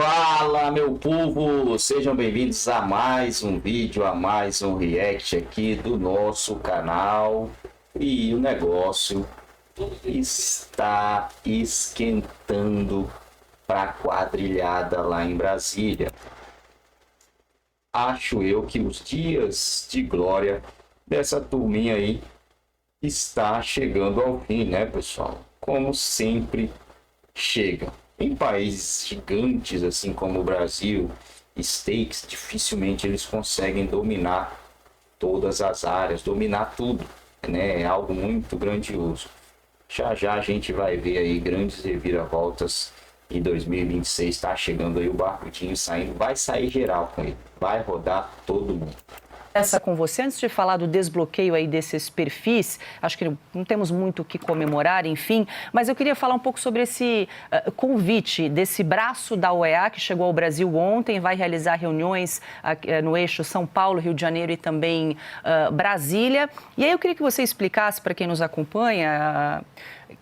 Fala, meu povo! Sejam bem-vindos a mais um vídeo, a mais um react aqui do nosso canal. E o negócio está esquentando para a quadrilhada lá em Brasília. Acho eu que os dias de glória dessa turminha aí está chegando ao fim, né, pessoal? Como sempre chega. Em países gigantes, assim como o Brasil, stakes, dificilmente eles conseguem dominar todas as áreas, dominar tudo, né? É algo muito grandioso. Já já a gente vai ver aí grandes reviravoltas e 2026 está chegando aí o barbudinho saindo, vai sair geral com ele, vai rodar todo mundo. Essa com você, antes de falar do desbloqueio aí desses perfis, acho que não temos muito o que comemorar, enfim, mas eu queria falar um pouco sobre esse convite desse braço da OEA que chegou ao Brasil ontem, vai realizar reuniões no eixo São Paulo, Rio de Janeiro e também Brasília. E aí eu queria que você explicasse para quem nos acompanha,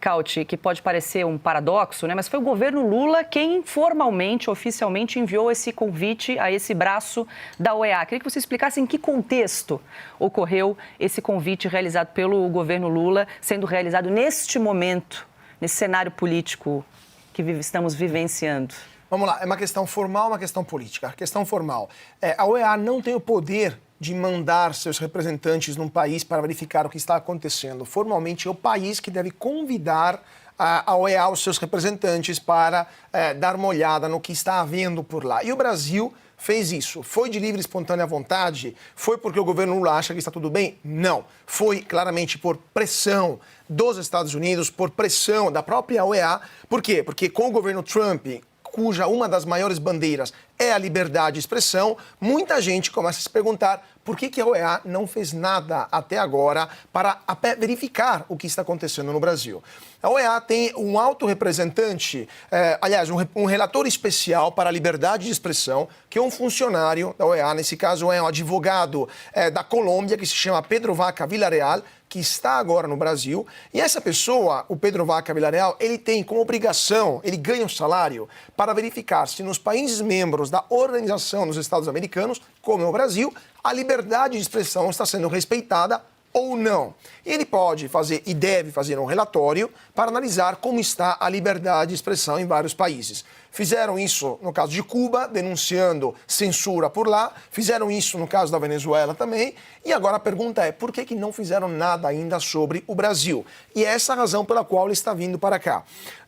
Cauti, que pode parecer um paradoxo, né? Mas foi o governo Lula quem formalmente, oficialmente enviou esse convite a esse braço da OEA. Queria que você explicasse em que contexto ocorreu esse convite realizado pelo governo Lula, sendo realizado neste momento, nesse cenário político que estamos vivenciando. Vamos lá, é uma questão formal, uma questão política. A questão formal, a OEA não tem o poder de mandar seus representantes num país para verificar o que está acontecendo. Formalmente, é o país que deve convidar a OEA, os seus representantes, para dar uma olhada no que está havendo por lá. E o Brasil fez isso. Foi de livre e espontânea vontade? Foi porque o governo Lula acha que está tudo bem? Não. Foi claramente por pressão dos Estados Unidos, por pressão da própria OEA. Por quê? Porque com o governo Trump, cuja uma das maiores bandeiras é a liberdade de expressão, muita gente começa a se perguntar por que a OEA não fez nada até agora para verificar o que está acontecendo no Brasil. A OEA tem um alto representante, um relator especial para a liberdade de expressão, que é um funcionário da OEA, nesse caso é um advogado da Colômbia, que se chama Pedro Vaca Villarreal, que está agora no Brasil. E essa pessoa, o Pedro Vaca Villarreal, ele tem como obrigação, ele ganha um salário para verificar se nos países membros da Organização dos Estados Americanos, como é o Brasil, a liberdade de expressão está sendo respeitada ou não. Ele pode fazer e deve fazer um relatório para analisar como está a liberdade de expressão em vários países. Fizeram isso no caso de Cuba, denunciando censura por lá. Fizeram isso no caso da Venezuela também. E agora a pergunta é, por que não fizeram nada ainda sobre o Brasil? E é essa a razão pela qual ele está vindo para cá.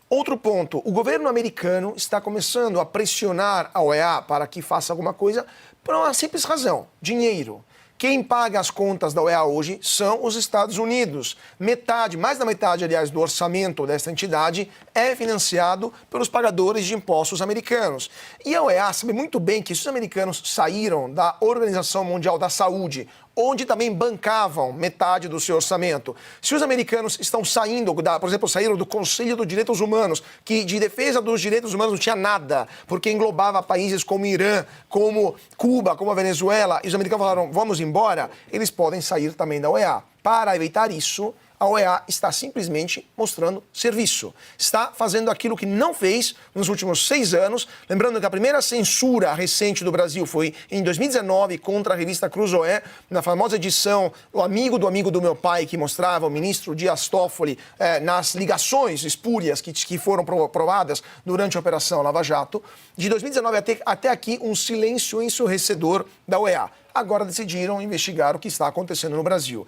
Outro ponto, o governo americano está começando a pressionar a OEA para que faça alguma coisa por uma simples razão, dinheiro. Quem paga as contas da OEA hoje são os Estados Unidos. Metade, mais da metade, aliás, do orçamento desta entidade é financiado pelos pagadores de impostos americanos. E a OEA sabe muito bem que se os americanos saíram da Organização Mundial da Saúde, onde também bancavam metade do seu orçamento. Se os americanos estão saindo, por exemplo, saíram do Conselho dos Direitos Humanos, que de defesa dos direitos humanos não tinha nada, porque englobava países como Irã, como Cuba, como a Venezuela, e os americanos falaram, vamos embora, eles podem sair também da OEA. Para evitar isso, a OEA está simplesmente mostrando serviço. Está fazendo aquilo que não fez nos últimos 6 anos. Lembrando que a primeira censura recente do Brasil foi em 2019 contra a revista Cruzoé, na famosa edição O Amigo do Meu Pai, que mostrava o ministro Dias Toffoli nas ligações espúrias que foram provadas durante a Operação Lava Jato. De 2019 até aqui, um silêncio ensurdecedor da OEA. Agora decidiram investigar o que está acontecendo no Brasil.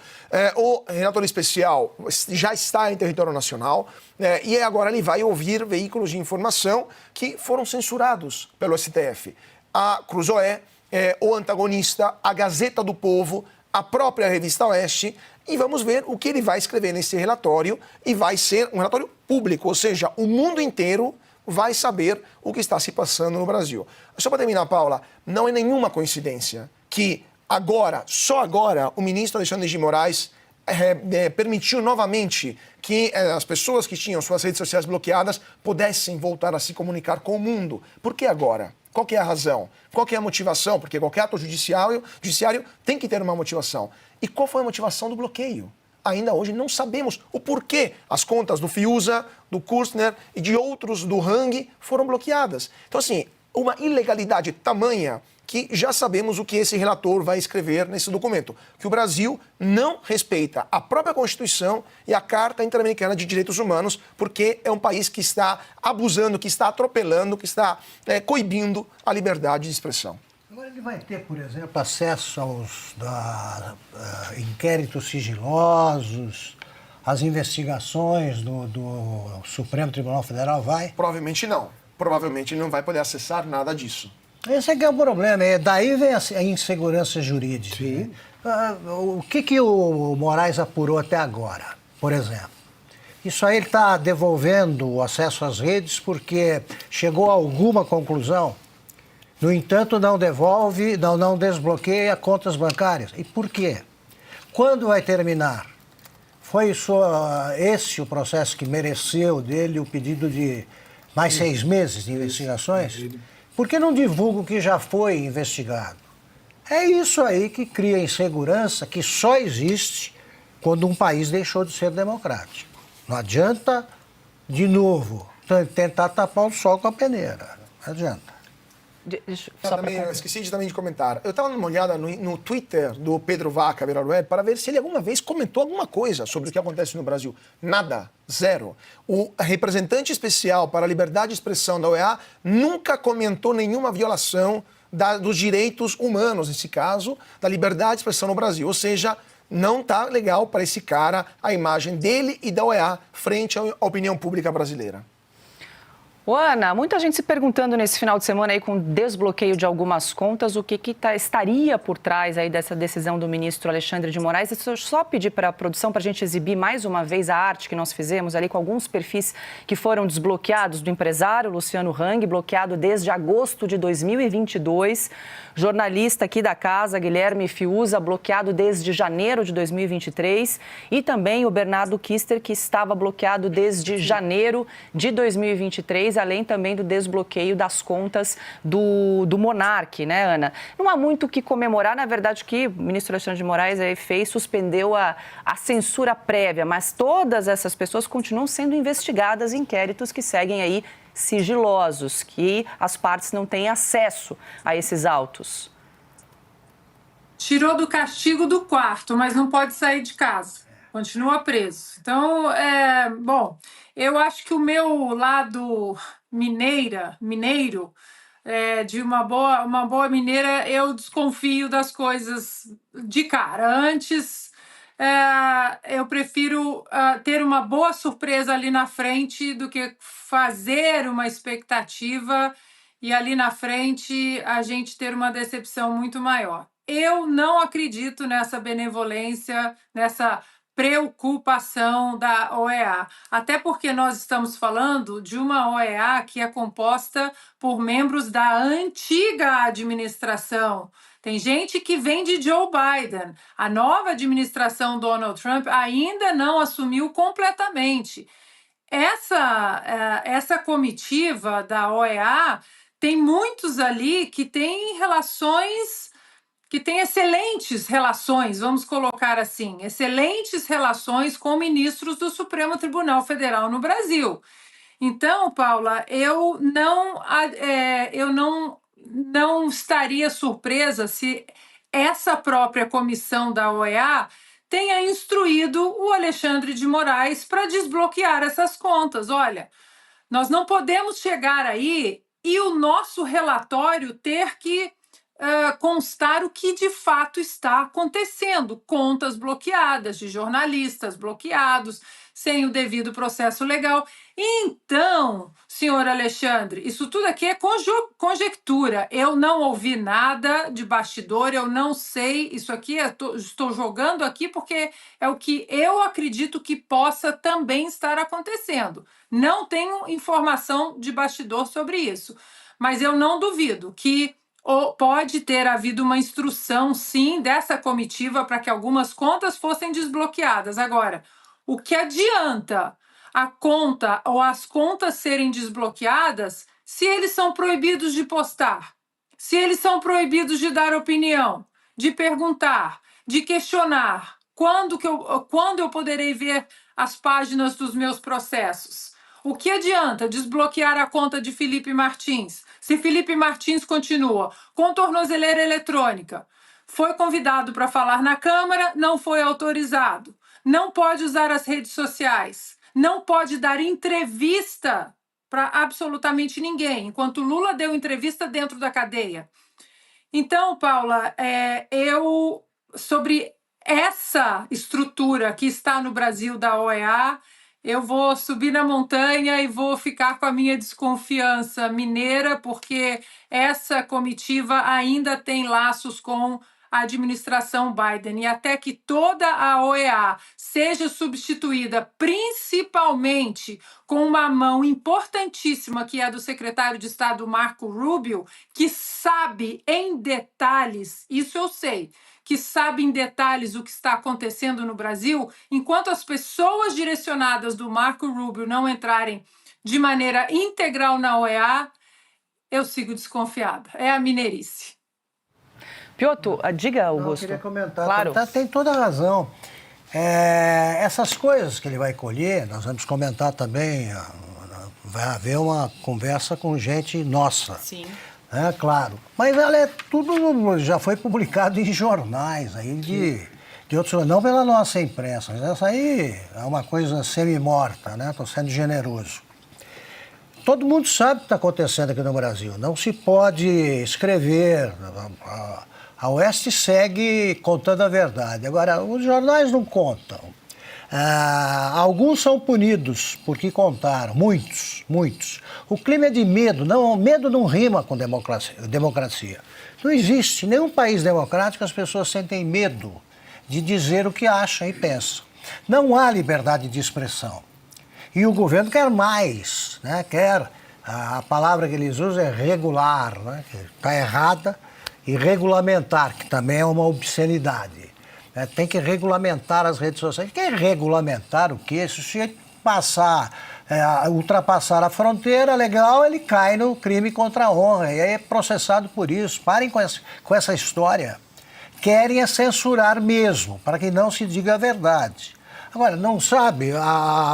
O relator especial já está em território nacional e agora ele vai ouvir veículos de informação que foram censurados pelo STF. A Cruzoé, o Antagonista, a Gazeta do Povo, a própria Revista Oeste, e vamos ver o que ele vai escrever nesse relatório, e vai ser um relatório público, ou seja, o mundo inteiro vai saber o que está se passando no Brasil. Só para terminar, Paula, não é nenhuma coincidência que agora, só agora, o ministro Alexandre de Moraes permitiu novamente que as pessoas que tinham suas redes sociais bloqueadas pudessem voltar a se comunicar com o mundo. Por que agora? Qual que é a razão? Qual que é a motivação? Porque qualquer ato judiciário tem que ter uma motivação. E qual foi a motivação do bloqueio? Ainda hoje não sabemos o porquê as contas do Fiuza, do Kurtner e de outros do Hang foram bloqueadas. Então, assim, uma ilegalidade tamanha que já sabemos o que esse relator vai escrever nesse documento, que o Brasil não respeita a própria Constituição e a Carta Interamericana de Direitos Humanos, porque é um país que está abusando, que está atropelando, que está coibindo a liberdade de expressão. Agora ele vai ter, por exemplo, acesso aos inquéritos sigilosos, às investigações do Supremo Tribunal Federal, vai? Provavelmente não. Provavelmente ele não vai poder acessar nada disso. Esse é que é o problema, daí vem a insegurança jurídica. Sim. O que o Moraes apurou até agora, por exemplo? Isso aí ele está devolvendo o acesso às redes porque chegou a alguma conclusão. No entanto, não devolve, não desbloqueia contas bancárias. E por quê? Quando vai terminar? Foi só esse o processo que mereceu dele o pedido de mais 6 meses de investigações? Por que não divulga o que já foi investigado? É isso aí que cria insegurança que só existe quando um país deixou de ser democrático. Não adianta, de novo, tentar tapar o sol com a peneira. Não adianta. Esqueci também de comentar. Eu estava dando uma olhada no Twitter do Pedro Vaca, Viral Web, para ver se ele alguma vez comentou alguma coisa sobre o que acontece no Brasil. Nada. Zero. O representante especial para a liberdade de expressão da OEA nunca comentou nenhuma violação dos direitos humanos, nesse caso, da liberdade de expressão no Brasil. Ou seja, não está legal para esse cara a imagem dele e da OEA frente à opinião pública brasileira. Ana, muita gente se perguntando nesse final de semana aí com o desbloqueio de algumas contas, o que estaria por trás aí dessa decisão do ministro Alexandre de Moraes. Deixa eu só pedir para a produção para a gente exibir mais uma vez a arte que nós fizemos ali com alguns perfis que foram desbloqueados do empresário Luciano Hang, bloqueado desde agosto de 2022. Jornalista aqui da casa, Guilherme Fiuza, bloqueado desde janeiro de 2023. E também o Bernardo Kister, que estava bloqueado desde janeiro de 2023. Além também do desbloqueio das contas do Monark, né, Ana? Não há muito o que comemorar, na verdade, o que o ministro Alexandre de Moraes aí fez, suspendeu a censura prévia, mas todas essas pessoas continuam sendo investigadas em inquéritos que seguem aí sigilosos, que as partes não têm acesso a esses autos. Tirou do castigo do quarto, mas não pode sair de casa. Continua preso. Então, bom, eu acho que o meu lado mineiro, de uma boa mineira, eu desconfio das coisas de cara. Antes, eu prefiro ter uma boa surpresa ali na frente do que fazer uma expectativa e ali na frente a gente ter uma decepção muito maior. Eu não acredito nessa benevolência, nessa preocupação da OEA, até porque nós estamos falando de uma OEA que é composta por membros da antiga administração. Tem gente que vem de Joe Biden. A nova administração Donald Trump ainda não assumiu completamente. Essa comitiva da OEA tem muitos ali que têm excelentes relações, vamos colocar assim, excelentes relações com ministros do Supremo Tribunal Federal no Brasil. Então, Paula, eu não estaria surpresa se essa própria comissão da OEA tenha instruído o Alexandre de Moraes para desbloquear essas contas. Olha, nós não podemos chegar aí e o nosso relatório ter que constar o que de fato está acontecendo. Contas bloqueadas de jornalistas bloqueados, sem o devido processo legal. Então, senhor Alexandre, isso tudo aqui é conjectura. Eu não ouvi nada de bastidor, eu não sei. Isso aqui estou jogando aqui porque é o que eu acredito que possa também estar acontecendo. Não tenho informação de bastidor sobre isso, mas eu não duvido que pode ter havido uma instrução, sim, dessa comitiva para que algumas contas fossem desbloqueadas. Agora, o que adianta a conta ou as contas serem desbloqueadas se eles são proibidos de postar, se eles são proibidos de dar opinião, de perguntar, de questionar? Quando eu poderei ver as páginas dos meus processos? O que adianta desbloquear a conta de Felipe Martins Se Felipe Martins continua com tornozeleira eletrônica, foi convidado para falar na Câmara, não foi autorizado. Não pode usar as redes sociais, não pode dar entrevista para absolutamente ninguém, enquanto Lula deu entrevista dentro da cadeia. Então, Paula, sobre essa estrutura que está no Brasil da OEA, eu vou subir na montanha e vou ficar com a minha desconfiança mineira, porque essa comitiva ainda tem laços com a administração Biden. E até que toda a OEA seja substituída, principalmente com uma mão importantíssima, que é a do secretário de Estado Marco Rubio, que sabe em detalhes, isso eu sei, que sabe em detalhes o que está acontecendo no Brasil, enquanto as pessoas direcionadas do Marco Rubio não entrarem de maneira integral na OEA, eu sigo desconfiada. É a mineirice. Piotr, diga, Augusto. Eu queria comentar, claro. Tem toda a razão. Essas coisas que ele vai colher, nós vamos comentar também, vai haver uma conversa com gente nossa. Sim. Claro. Mas ela tudo já foi publicado em jornais aí de outros, não pela nossa imprensa, mas essa aí é uma coisa semi-morta, né? Estou sendo generoso. Todo mundo sabe o que está acontecendo aqui no Brasil. Não se pode escrever. A Oeste segue contando a verdade. Agora, os jornais não contam. Alguns são punidos porque contaram, muitos. O clima é de medo. Medo não rima com democracia. Não existe nenhum país democrático as pessoas sentem medo de dizer o que acham e pensam. Não há liberdade de expressão. E o governo quer mais, né? A palavra que eles usam é regular, né? Está errada, e regulamentar, que também é uma obscenidade. Tem que regulamentar as redes sociais. Quer regulamentar o quê? Se ultrapassar a fronteira, legal, ele cai no crime contra a honra. E aí é processado por isso. Parem com essa história. Querem censurar mesmo, para que não se diga a verdade. Agora, não sabe,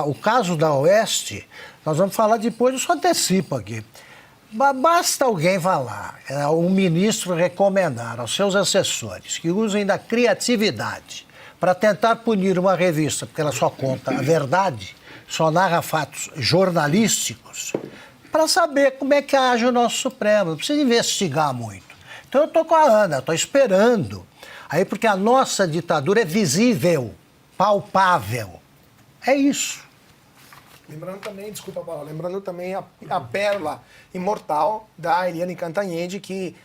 o caso da Oeste, nós vamos falar depois, eu só antecipo aqui. Basta alguém falar, um ministro recomendar aos seus assessores que usem da criatividade para tentar punir uma revista, porque ela só conta a verdade, só narra fatos jornalísticos, para saber como é que age o nosso Supremo. Não precisa investigar muito. Então eu estou com a Ana, estou esperando. Aí porque a nossa ditadura é visível, palpável. É isso. Lembrando também, desculpa, Paula, lembrando também a pérola imortal da Eliane Cantanhede, que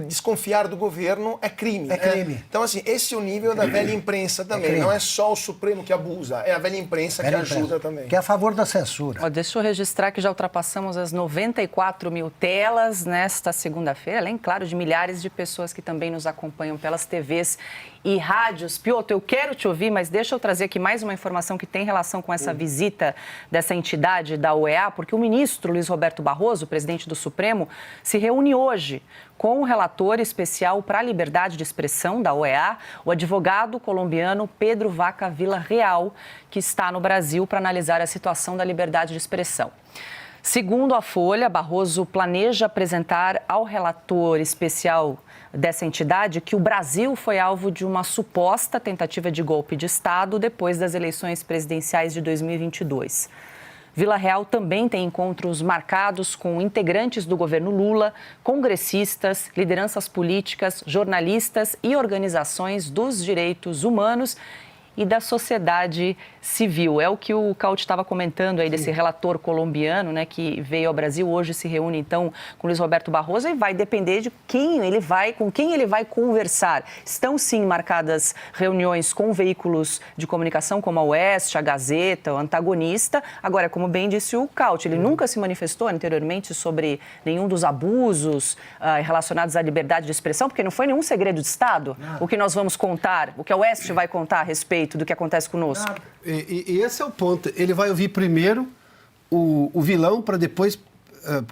desconfiar do governo é crime. É crime. Então, assim, esse é o nível da velha imprensa também. Não é só o Supremo que abusa, é a velha imprensa que ajuda também. Que é a favor da censura. Deixa eu registrar que já ultrapassamos as 94 mil telas nesta segunda-feira, além, claro, de milhares de pessoas que também nos acompanham pelas TVs e rádios. Piotr, eu quero te ouvir, mas deixa eu trazer aqui mais uma informação que tem relação com essa visita dessa entidade da OEA, porque o ministro Luiz Roberto Barroso, presidente do Supremo, se reúne hoje com o relator especial para a liberdade de expressão da OEA, o advogado colombiano Pedro Vaca Villarreal, que está no Brasil para analisar a situação da liberdade de expressão. Segundo a Folha, Barroso planeja apresentar ao relator especial dessa entidade que o Brasil foi alvo de uma suposta tentativa de golpe de Estado depois das eleições presidenciais de 2022. Villarreal também tem encontros marcados com integrantes do governo Lula, congressistas, lideranças políticas, jornalistas e organizações dos direitos humanos e da sociedade civil. É o que o Caute estava comentando aí desse relator colombiano, né, que veio ao Brasil, hoje se reúne então com Luiz Roberto Barroso e vai depender de com quem ele vai conversar. Estão sim marcadas reuniões com veículos de comunicação como a Oeste, a Gazeta, o Antagonista. Agora, como bem disse o Caute, ele nunca se manifestou anteriormente sobre nenhum dos abusos relacionados à liberdade de expressão, porque não foi nenhum segredo de Estado o que nós vamos contar, o que a Oeste vai contar a respeito do que acontece conosco. E esse é o ponto. Ele vai ouvir primeiro o vilão para depois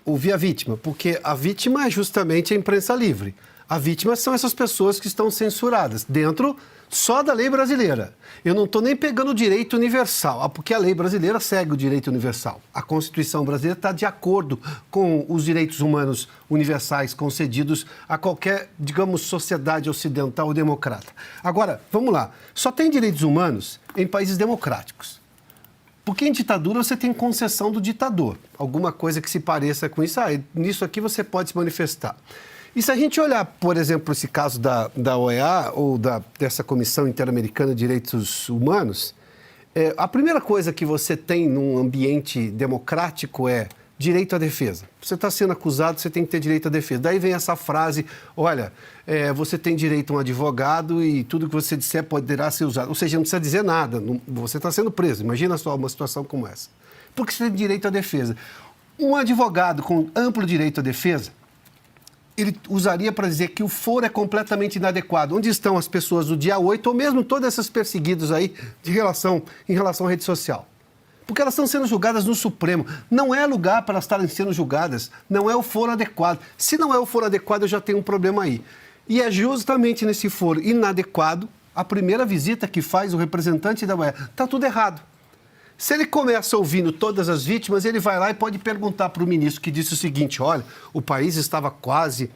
ouvir a vítima, porque a vítima é justamente a imprensa livre. A vítima são essas pessoas que estão censuradas dentro só da lei brasileira. Eu não estou nem pegando o direito universal, porque a lei brasileira segue o direito universal. A Constituição brasileira está de acordo com os direitos humanos universais concedidos a qualquer, digamos, sociedade ocidental ou democrata. Agora, vamos lá. Só tem direitos humanos em países democráticos. Porque em ditadura você tem concessão do ditador. Alguma coisa que se pareça com isso. Nisso aqui você pode se manifestar. E se a gente olhar, por exemplo, esse caso da OEA ou dessa Comissão Interamericana de Direitos Humanos, a primeira coisa que você tem num ambiente democrático é direito à defesa. Você está sendo acusado, você tem que ter direito à defesa. Daí vem essa frase, olha, você tem direito a um advogado e tudo que você disser poderá ser usado. Ou seja, não precisa dizer nada, você está sendo preso. Imagina só uma situação como essa. Porque você tem direito à defesa. Um advogado com amplo direito à defesa, ele usaria para dizer que o foro é completamente inadequado. Onde estão as pessoas do dia 8, ou mesmo todas essas perseguidas aí em relação à rede social? Porque elas estão sendo julgadas no Supremo. Não é lugar para elas estarem sendo julgadas, não é o foro adequado. Se não é o foro adequado, eu já tenho um problema aí. E é justamente nesse foro inadequado, a primeira visita que faz o representante da OEA. Está tudo errado. Se ele começa ouvindo todas as vítimas, ele vai lá e pode perguntar para o ministro que disse o seguinte, olha, o país estava quase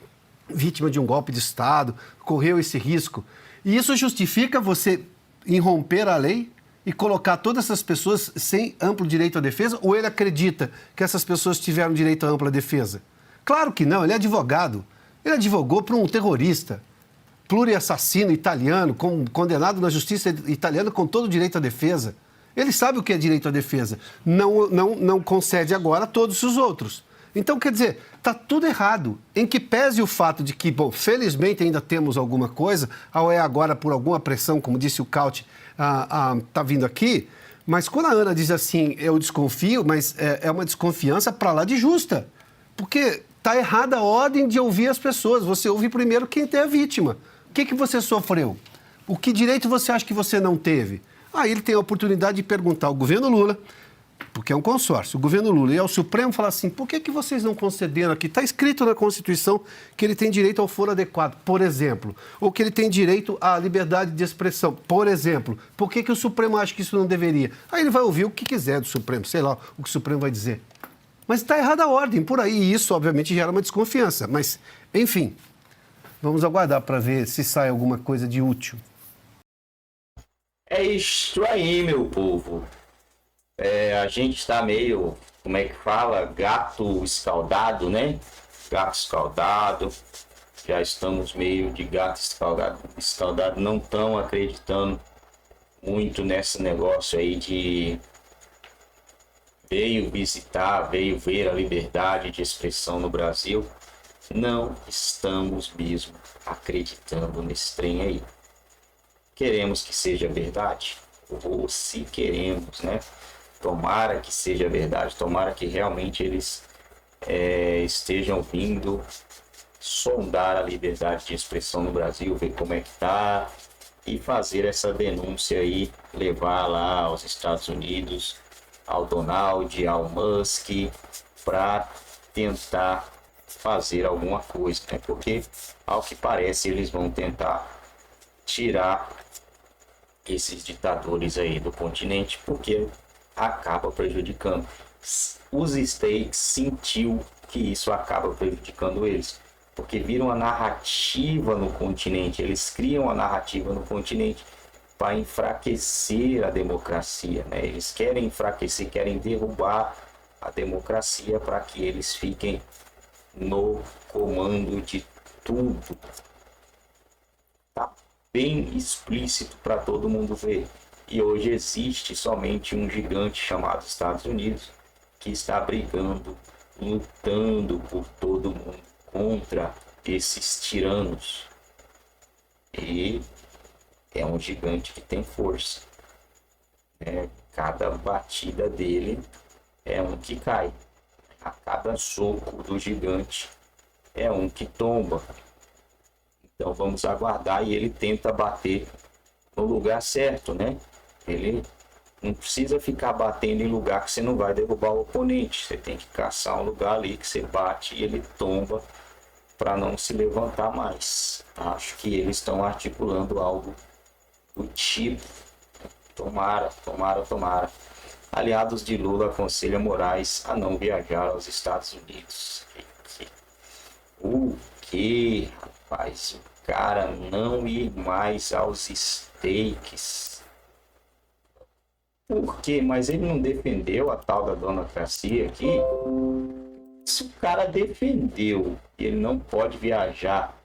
vítima de um golpe de Estado, correu esse risco. E isso justifica você irromper a lei e colocar todas essas pessoas sem amplo direito à defesa? Ou ele acredita que essas pessoas tiveram direito à ampla defesa? Claro que não, ele é advogado. Ele advogou para um terrorista, pluriassassino italiano, condenado na justiça italiana com todo o direito à defesa. Ele sabe o que é direito à defesa. Não concede agora a todos os outros. Então, quer dizer, está tudo errado. Em que pese o fato de que, bom, felizmente ainda temos alguma coisa, a OEA agora, por alguma pressão, como disse o Caute, está vindo aqui, mas quando a Ana diz assim, eu desconfio, mas é uma desconfiança para lá de justa. Porque está errada a ordem de ouvir as pessoas. Você ouve primeiro quem é a vítima. O que você sofreu? O que direito você acha que você não teve? Aí ele tem a oportunidade de perguntar ao governo Lula, porque é um consórcio, o governo Lula e ao Supremo falar assim, por que vocês não concederam aqui? Está escrito na Constituição que ele tem direito ao foro adequado, por exemplo, ou que ele tem direito à liberdade de expressão, por exemplo. Por que o Supremo acha que isso não deveria? Aí ele vai ouvir o que quiser do Supremo, sei lá o que o Supremo vai dizer. Mas está errada a ordem por aí, e isso obviamente gera uma desconfiança. Mas, enfim, vamos aguardar para ver se sai alguma coisa de útil. É isso aí, meu povo. A gente está meio, como é que fala? Gato escaldado, né? Gato escaldado. Já estamos meio de gato escaldado. Não estão acreditando muito nesse negócio aí de veio ver a liberdade de expressão no Brasil. Não estamos mesmo acreditando nesse trem aí. Queremos que seja verdade, ou se queremos, né? Tomara que seja verdade, tomara que realmente eles estejam vindo sondar a liberdade de expressão no Brasil, ver como é que tá e fazer essa denúncia aí, levar lá aos Estados Unidos, ao Donald, ao Musk, para tentar fazer alguma coisa, né? Porque, ao que parece, eles vão tentar tirar esses ditadores aí do continente, porque acaba prejudicando. Os States sentiu que isso acaba prejudicando eles, porque viram a narrativa no continente, eles criam a narrativa no continente para enfraquecer a democracia, né? Eles querem enfraquecer, querem derrubar a democracia para que eles fiquem no comando de tudo. Tá bem explícito para todo mundo ver. E hoje existe somente um gigante chamado Estados Unidos que está brigando, lutando por todo mundo contra esses tiranos. E é um gigante que tem força. Cada batida dele é um que cai. A cada soco do gigante é um que tomba. Então vamos aguardar, e ele tenta bater no lugar certo, né? Ele não precisa ficar batendo em lugar que você não vai derrubar o oponente. Você tem que caçar um lugar ali que você bate e ele tomba para não se levantar mais. Acho que eles estão articulando algo do tipo. Tomara. Aliados de Lula aconselham Moraes a não viajar aos Estados Unidos. O que, rapaz? O cara não ir mais aos States. Por quê? Mas ele não defendeu a tal da democracia aqui? Se o cara defendeu e ele não pode viajar,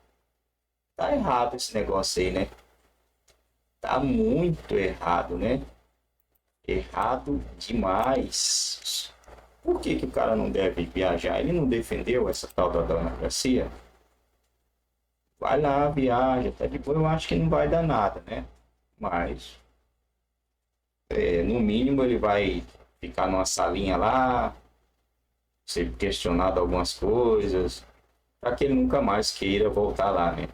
tá errado esse negócio aí, né? Tá muito errado, né? Errado demais. Por que o cara não deve viajar? Ele não defendeu essa tal da democracia? Vai lá, viaja, tá de boa. Eu acho que não vai dar nada, né? Mas, no mínimo, ele vai ficar numa salinha lá, ser questionado algumas coisas, para que ele nunca mais queira voltar lá, né?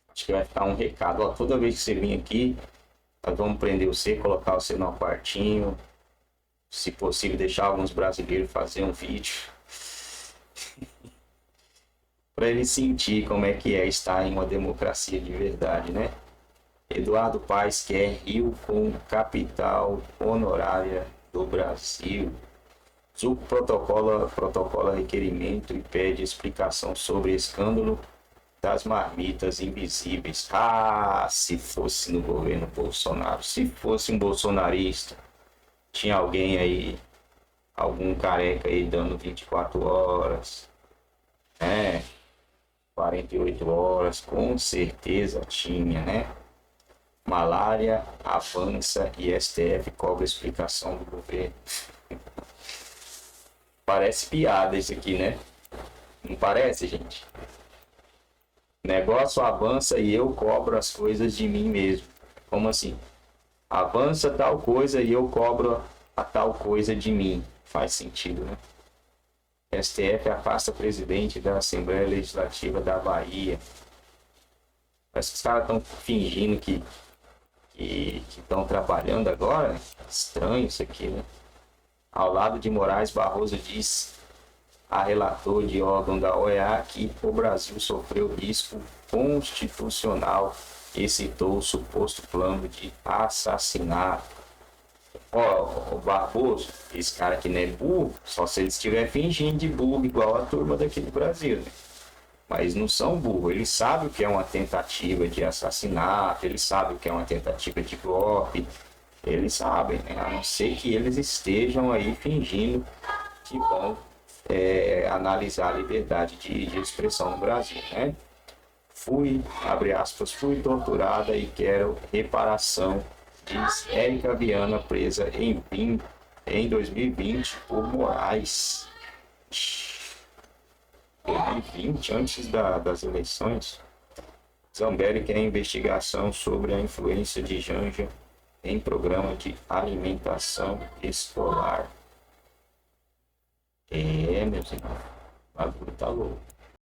Acho que vai ficar um recado. Ó, toda vez que você vir aqui, nós vamos prender você, colocar você no quartinho. Se possível, deixar alguns brasileiros fazer um vídeo. Para ele sentir como é que é estar em uma democracia de verdade, né? Eduardo Paes quer Rio com capital honorária do Brasil. Zucco protocola requerimento e pede explicação sobre escândalo das marmitas invisíveis. Ah, se fosse no governo Bolsonaro, se fosse um bolsonarista, tinha alguém aí, algum careca aí dando 24 horas, 48 horas, com certeza tinha, né? Malária avança e STF cobra explicação do governo. Parece piada isso aqui, né? Não parece, gente? Negócio avança e eu cobro as coisas de mim mesmo. Como assim? Avança tal coisa e eu cobro a tal coisa de mim. Faz sentido, né? STF afasta presidente da Assembleia Legislativa da Bahia. Parece que os caras estão fingindo que estão trabalhando agora, né? Estranho isso aqui, né? Ao lado de Moraes, Barroso diz a relator de órgão da OEA que o Brasil sofreu risco constitucional e citou o suposto plano de assassinato. O Barroso, esse cara que não é burro, só se ele estiver fingindo de burro, igual a turma daqui do Brasil, né? Mas não são burros, eles sabem o que é uma tentativa de assassinato, eles sabem o que é uma tentativa de golpe, eles sabem, né? A não ser que eles estejam aí fingindo que vão analisar a liberdade de expressão no Brasil, né? Abre aspas, fui torturada e quero reparação, diz Érica Viana, presa em 2020 por Moraes. 2020, antes das eleições. Zambelli quer investigação sobre a influência de Janja em programa de alimentação escolar. Meus irmãos, o bagulho tá louco.